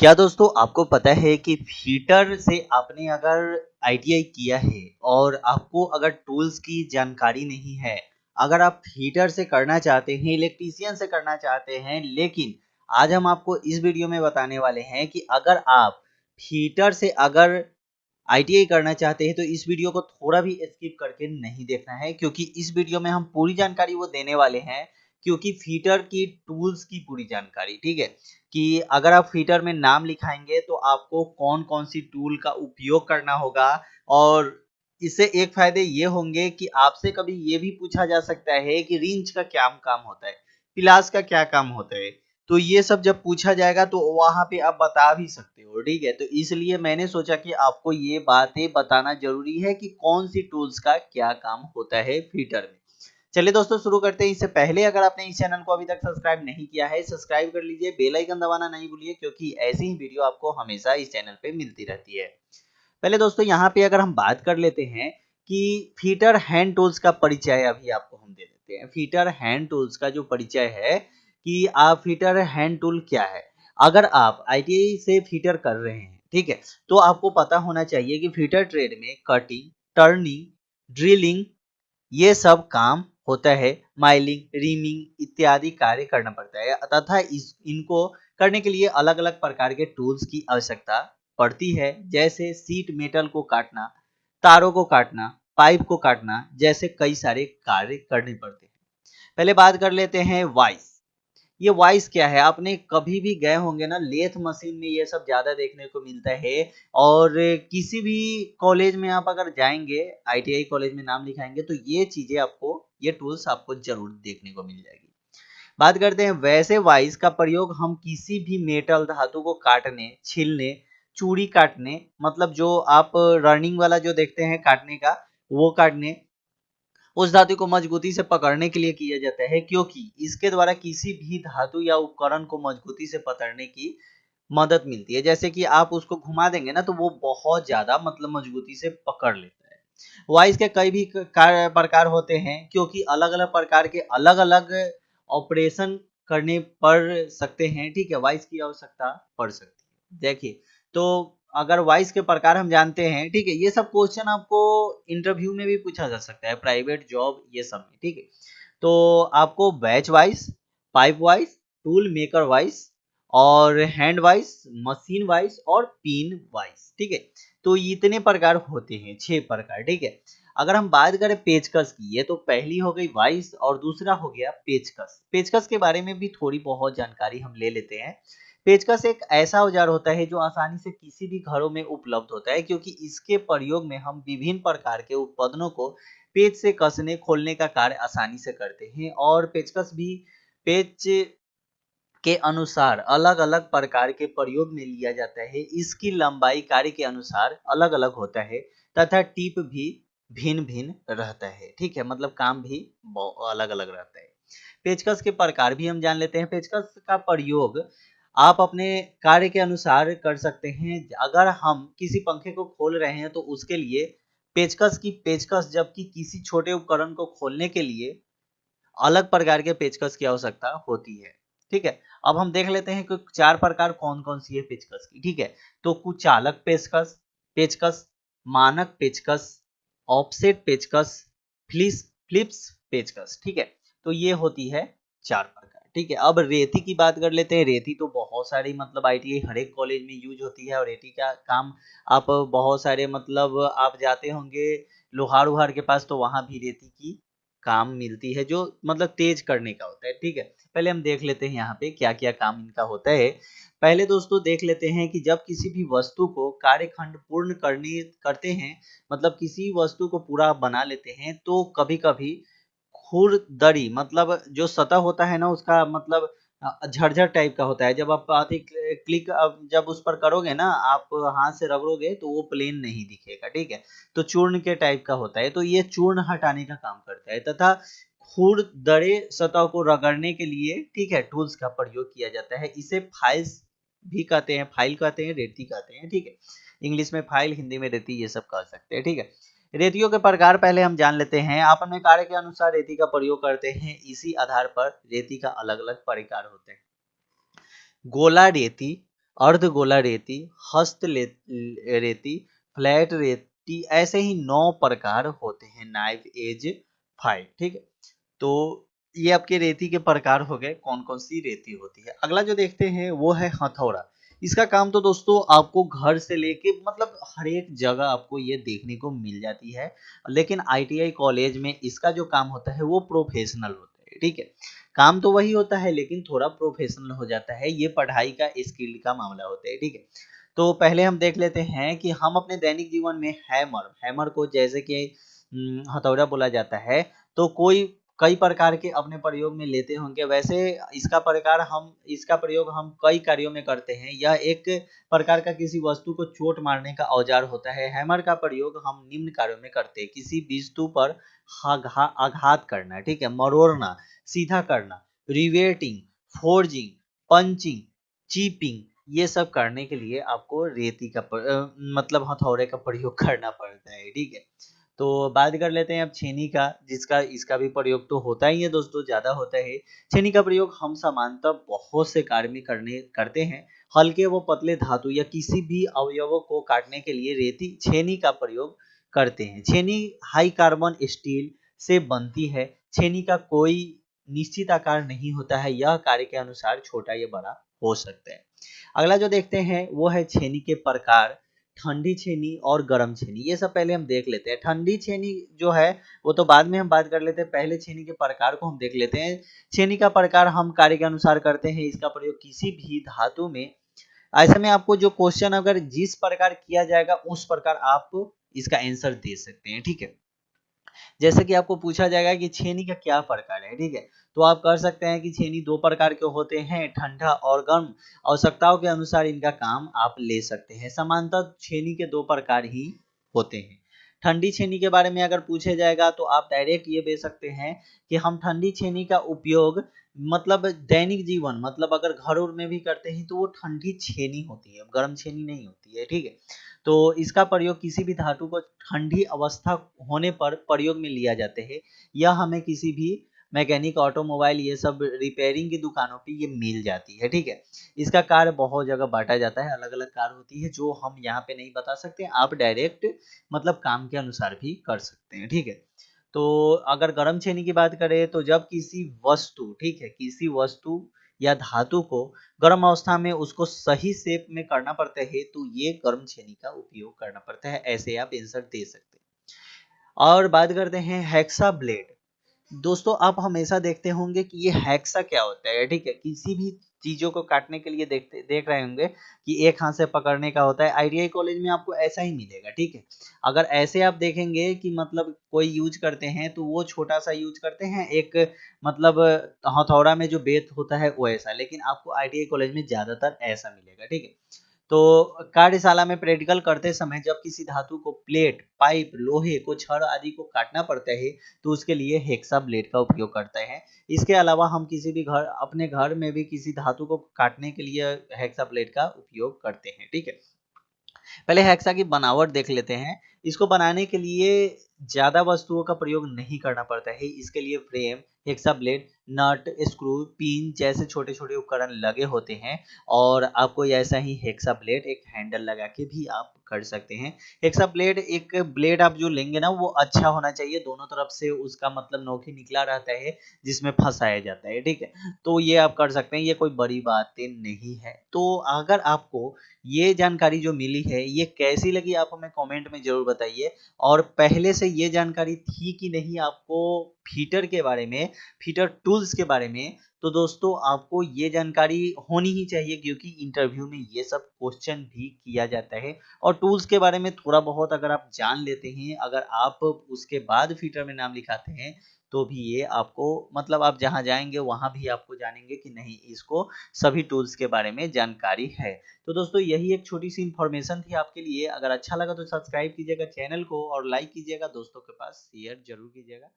क्या दोस्तों आपको पता है कि फिटर से आपने अगर आईटीआई किया है और आपको अगर टूल्स की जानकारी नहीं है, अगर आप फिटर से करना चाहते हैं, इलेक्ट्रीशियन से करना चाहते हैं, लेकिन आज हम आपको इस वीडियो में बताने वाले हैं कि अगर आप फिटर से अगर आईटीआई करना चाहते हैं तो इस वीडियो को थोड़ा भी स्किप करके नहीं देखना है, क्योंकि इस वीडियो में हम पूरी जानकारी वो देने वाले हैं, क्योंकि फीटर की टूल्स की पूरी जानकारी। ठीक है, कि अगर आप फीटर में नाम लिखाएंगे तो आपको कौन कौन सी टूल का उपयोग करना होगा, और इससे एक फायदे ये होंगे कि आपसे कभी ये भी पूछा जा सकता है कि रिंच का क्या काम होता है, पिलास का क्या काम होता है। तो ये सब जब पूछा जाएगा तो वहां पे आप बता भी सकते हो। ठीक है, तो इसलिए मैंने सोचा कि आपको ये बातें बताना जरूरी है कि कौन सी टूल्स का क्या काम होता है फीटर में। चलिए दोस्तों शुरू करते हैं। इससे पहले अगर आपने इस चैनल को अभी तक सब्सक्राइब नहीं किया है, सब्सक्राइब कर लीजिए, बेल आइकन दबाना नहीं भूलिए, क्योंकि ऐसी ही वीडियो आपको हमेशा इस चैनल पे मिलती रहती है। पहले दोस्तों यहाँ पे अगर हम बात कर लेते हैं कि फीटर हैंड टूल्स का परिचय अभी आपको हम दे देते हैं। फीटर हैंड टूल्स का जो परिचय है कि आप फीटर हैंड टूल क्या है। अगर आप आईटीआई से फीटर कर रहे हैं, ठीक है, तो आपको पता होना चाहिए कि फीटर ट्रेड में कटिंग, टर्निंग, ड्रिलिंग ये सब काम होता है। माइलिंग, रीमिंग इत्यादि कार्य करना पड़ता है तथा इनको करने के लिए अलग अलग प्रकार के टूल्स की आवश्यकता पड़ती है, जैसे सीट मेटल को काटना, तारों को काटना, पाइप को काटना जैसे कई सारे कार्य करने पड़ते हैं। पहले बात कर लेते हैं वाइस। ये वाइस क्या है? आपने कभी भी गए होंगे ना, लेथ मशीन में ये सब ज्यादा देखने को मिलता है। और किसी भी कॉलेज में आप अगर जाएंगे, आईटीआई कॉलेज में नाम लिखाएंगे, तो ये चीजें आपको, ये टूल्स आपको जरूर देखने को मिल जाएगी। बात करते हैं वैसे वाइस का प्रयोग हम किसी भी मेटल धातु को काटने, छीलने, चूड़ी काटने, मतलब जो आप रनिंग वाला जो देखते हैं काटने का, वो काटने, उस धातु को मजबूती से पकड़ने के लिए किया जाता है, क्योंकि इसके द्वारा किसी भी धातु या उपकरण को मजबूती से पकड़ने की मदद मिलती है। जैसे कि आप उसको घुमा देंगे ना, तो वो बहुत ज्यादा मतलब मजबूती से पकड़ लेता है। वॉइस के कई भी प्रकार होते हैं, क्योंकि अलग अलग प्रकार के अलग अलग ऑपरेशन करने पड़ सकते हैं। ठीक है, वॉइस की आवश्यकता पड़ सकती है। देखिए, तो अगर वॉइस के प्रकार हम जानते हैं, ठीक है, ये सब क्वेश्चन आपको इंटरव्यू में भी पूछा जा सकता है, प्राइवेट जॉब ये सब में। ठीक है, तो आपको batch wise, pipe wise, tool maker wise, और हैंड वाइज, मशीन वाइज और पिन वाइज। ठीक है, तो इतने प्रकार होते हैं, 6 प्रकार। ठीक है, अगर हम बात करें पेचकस की, ये तो पहली हो गई वाइस और दूसरा हो गया पेचकस। पेचकस के बारे में भी थोड़ी बहुत जानकारी हम ले लेते हैं। पेचकस एक ऐसा औजार होता है जो आसानी से किसी भी घरों में उपलब्ध होता है, क्योंकि इसके प्रयोग में हम विभिन्न प्रकार के उत्पादनों को पेच से कसने खोलने का कार्य आसानी से करते हैं। और पेचकस भी पेच के अनुसार अलग अलग प्रकार के प्रयोग में लिया जाता है। इसकी लंबाई कार्य के अनुसार अलग अलग होता है तथा टिप भी भिन्न भिन्न रहता है। ठीक है, मतलब काम भी अलग अलग रहता है। पेचकस के प्रकार भी हम जान लेते हैं। पेचकस का प्रयोग आप अपने कार्य के अनुसार कर सकते हैं। अगर हम किसी पंखे को खोल रहे हैं तो उसके लिए पेचकस की पेचकस, जबकि किसी छोटे उपकरण को खोलने के लिए अलग प्रकार के पेचकस की आवश्यकता होती है। ठीक है, अब हम देख लेते हैं कि 4 प्रकार कौन कौन सी है पेचकस की। ठीक है, तो कुचालक पेचकस, पेचकस, मानक पेचकस, ऑफसेट पेचकस, फ्लिप्स पेचकस। ठीक है, तो ये होती है 4 प्रकार। ठीक है, अब रेती की बात कर लेते हैं। रेती तो बहुत सारी मतलब आईटीआई हर एक कॉलेज में यूज होती है, और रेती का काम आप बहुत सारे मतलब आप जाते होंगे लोहार उहार के पास, तो वहां भी रेती की काम मिलती है, जो मतलब तेज करने का होता है। ठीक है, पहले हम देख लेते हैं यहाँ पे क्या क्या काम इनका होता है। पहले दोस्तों देख लेते हैं कि जब किसी भी वस्तु को कार्यखंड पूर्ण करने करते हैं, मतलब किसी वस्तु को पूरा बना लेते हैं, तो कभी कभी खुरदरी, मतलब जो सतह होता है ना उसका, मतलब झरझर टाइप का होता है। जब आप अधिक क्लिक जब उस पर करोगे ना, आप हाथ से रगड़ोगे तो वो प्लेन नहीं दिखेगा। ठीक है, तो चूर्ण के टाइप का होता है, तो ये चूर्ण हटाने का काम करता है। तथा खुरदरे सतह को रगड़ने के लिए, ठीक है, टूल्स का प्रयोग किया जाता है। इसे फाइल्स भी कहते हैं, फाइल कहते हैं, रेती कहते हैं। ठीक है, इंग्लिश में फाइल, हिंदी में रेती, ये सब कह सकते हैं। ठीक है, रेतियों के प्रकार पहले हम जान लेते हैं। आप अपने कार्य के अनुसार रेती का प्रयोग करते हैं, इसी आधार पर रेती का अलग अलग प्रकार होते हैं। गोला रेती, अर्धगोला रेती, रेती, फ्लैट रेती, ऐसे ही 9 प्रकार होते हैं नाइफ एज फाइव। ठीक है, तो ये आपके रेती के प्रकार हो गए, कौन कौन सी रेती होती है। अगला जो देखते हैं वो है हथौड़ा। इसका काम तो दोस्तों आपको घर से लेके मतलब हर एक जगह आपको ये देखने को मिल जाती है, लेकिन आईटीआई कॉलेज में इसका जो काम होता है वो प्रोफेशनल होता है। ठीक है, काम तो वही होता है लेकिन थोड़ा प्रोफेशनल हो जाता है, ये पढ़ाई का स्किल का मामला होता है। ठीक है, तो पहले हम देख लेते हैं कि हम अपने दैनिक जीवन में हैमर हैमर को जैसे कि हथौड़ा बोला जाता है, तो कोई कई प्रकार के अपने प्रयोग में लेते होंगे। वैसे इसका प्रयोग हम कई कार्यों में करते हैं। यह एक प्रकार का किसी वस्तु को चोट मारने का औजार होता है। हैमर का प्रयोग हम निम्न कार्यों में करते हैं: किसी वस्तु पर आघात करना, ठीक है, मरोड़ना, सीधा करना, रिवेटिंग, फोर्जिंग, पंचिंग, चीपिंग, ये सब करने के लिए आपको रेती का मतलब हथौड़े का प्रयोग करना पड़ता है। ठीक है, तो बात कर लेते हैं अब छेनी का, जिसका इसका भी प्रयोग तो होता ही है दोस्तों, ज्यादा होता है। छेनी का प्रयोग हम सामान्यतः बहुत से कार्य में करते हैं। हल्के व पतले धातु या किसी भी अवयवों को काटने के लिए रेती छेनी का प्रयोग करते हैं। छेनी हाई कार्बन स्टील से बनती है। छेनी का कोई निश्चित आकार नहीं होता है, यह कार्य के अनुसार छोटा या बड़ा हो सकता है। अगला जो देखते हैं वो है छेनी के प्रकार: ठंडी छेनी और गर्म छेनी। ये सब पहले हम देख लेते हैं। ठंडी छेनी जो है वो तो बाद में हम बात कर लेते हैं, पहले छेनी के प्रकार को हम देख लेते हैं। छेनी का प्रकार हम कार्य के अनुसार करते हैं। इसका प्रयोग किसी भी धातु में, ऐसे में आपको जो क्वेश्चन अगर जिस प्रकार किया जाएगा उस प्रकार आप इसका आंसर दे सकते हैं। ठीक है, जैसे कि आपको पूछा जाएगा कि छेनी का क्या प्रकार है, ठीक है, तो आप कर सकते हैं कि छेनी दो प्रकार के होते हैं, ठंडा और गर्म। आवश्यकताओं के अनुसार इनका काम आप ले सकते हैं। सामान्यतः छेनी के दो प्रकार ही होते हैं। ठंडी छेनी के बारे में अगर पूछे जाएगा तो आप डायरेक्ट ये दे सकते हैं कि हम ठंडी छेनी का उपयोग मतलब दैनिक जीवन, मतलब अगर घर उर में भी करते हैं तो वो ठंडी छेनी होती है, गर्म छेनी नहीं होती है। ठीक है, तो इसका प्रयोग किसी भी धातु को ठंडी अवस्था होने पर प्रयोग में लिया जाते हैं। यह हमें किसी भी मैकेनिक, ऑटोमोबाइल, ये सब रिपेयरिंग की दुकानों पे ये मिल जाती है। ठीक है, इसका कार्य बहुत जगह बांटा जाता है, अलग अलग कार्य होती है जो हम यहाँ पे नहीं बता सकते। आप डायरेक्ट मतलब काम के अनुसार भी कर सकते हैं। ठीक है, तो अगर गर्म छेनी की बात करें तो जब किसी वस्तु, ठीक है, किसी वस्तु या धातु को गर्म अवस्था में उसको सही शेप में करना पड़ता है तो ये गर्म छेनी का उपयोग करना पड़ता है। ऐसे आप आंसर दे सकते हैं। और बात करते हैं हेक्सा ब्लेड। दोस्तों आप हमेशा देखते होंगे कि ये हेक्सा क्या होता है। ठीक है, किसी भी चीजों को काटने के लिए देख रहे होंगे कि एक हाथ से पकड़ने का होता है। आईटीआई कॉलेज में आपको ऐसा ही मिलेगा। ठीक है, अगर ऐसे आप देखेंगे कि मतलब कोई यूज करते हैं तो वो छोटा सा यूज करते हैं, एक मतलब हथौड़ा में जो बेत होता है वो ऐसा, लेकिन आपको आईटीआई कॉलेज में ज्यादातर ऐसा मिलेगा। ठीक है, तो कार्यशाला में प्रैक्टिकल करते समय जब किसी धातु को प्लेट, पाइप, लोहे को, छड़ आदि को काटना पड़ता है तो उसके लिए हेक्सा ब्लेड का उपयोग करते हैं। इसके अलावा हम किसी भी अपने घर में भी किसी धातु को काटने के लिए हेक्सा ब्लेड का उपयोग करते हैं। ठीक है, पहले हेक्सा की बनावट देख लेते हैं। इसको बनाने के लिए ज्यादा वस्तुओं का प्रयोग नहीं करना पड़ता है। इसके लिए फ्रेम, हेक्सा ब्लेड, नट, स्क्रू, पिन जैसे छोटे छोटे उपकरण लगे होते हैं। और आपको ऐसा ही हेक्सा ब्लेड एक हैंडल लगा के भी आप कर सकते हैं। हेक्सा ब्लेड, एक ब्लेड आप जो लेंगे ना वो अच्छा होना चाहिए, दोनों तरफ से उसका मतलब नोक ही निकला रहता है जिसमें फंसाया जाता है। ठीक है, तो ये आप कर सकते हैं, ये कोई बड़ी बातें नहीं है। तो अगर आपको ये जानकारी जो मिली है ये कैसी लगी आप हमें कमेंट में जरूर बताइए। और पहले से ये जानकारी थी कि नहीं आपको फीटर के बारे में, फीटर टूल्स के बारे में, तो दोस्तों आपको ये जानकारी होनी ही चाहिए क्योंकि इंटरव्यू में ये सब क्वेश्चन भी किया जाता है। और टूल्स के बारे में थोड़ा बहुत अगर आप जान लेते हैं, अगर आप उसके बाद फीटर में नाम लिखाते हैं तो भी ये आपको मतलब आप जहां जाएंगे वहां भी आपको जानेंगे कि नहीं इसको सभी टूल्स के बारे में जानकारी है। तो दोस्तों यही एक छोटी सी इन्फॉर्मेशन थी आपके लिए। अगर अच्छा लगा तो सब्सक्राइब कीजिएगा चैनल को और लाइक कीजिएगा, दोस्तों के पास शेयर जरूर कीजिएगा।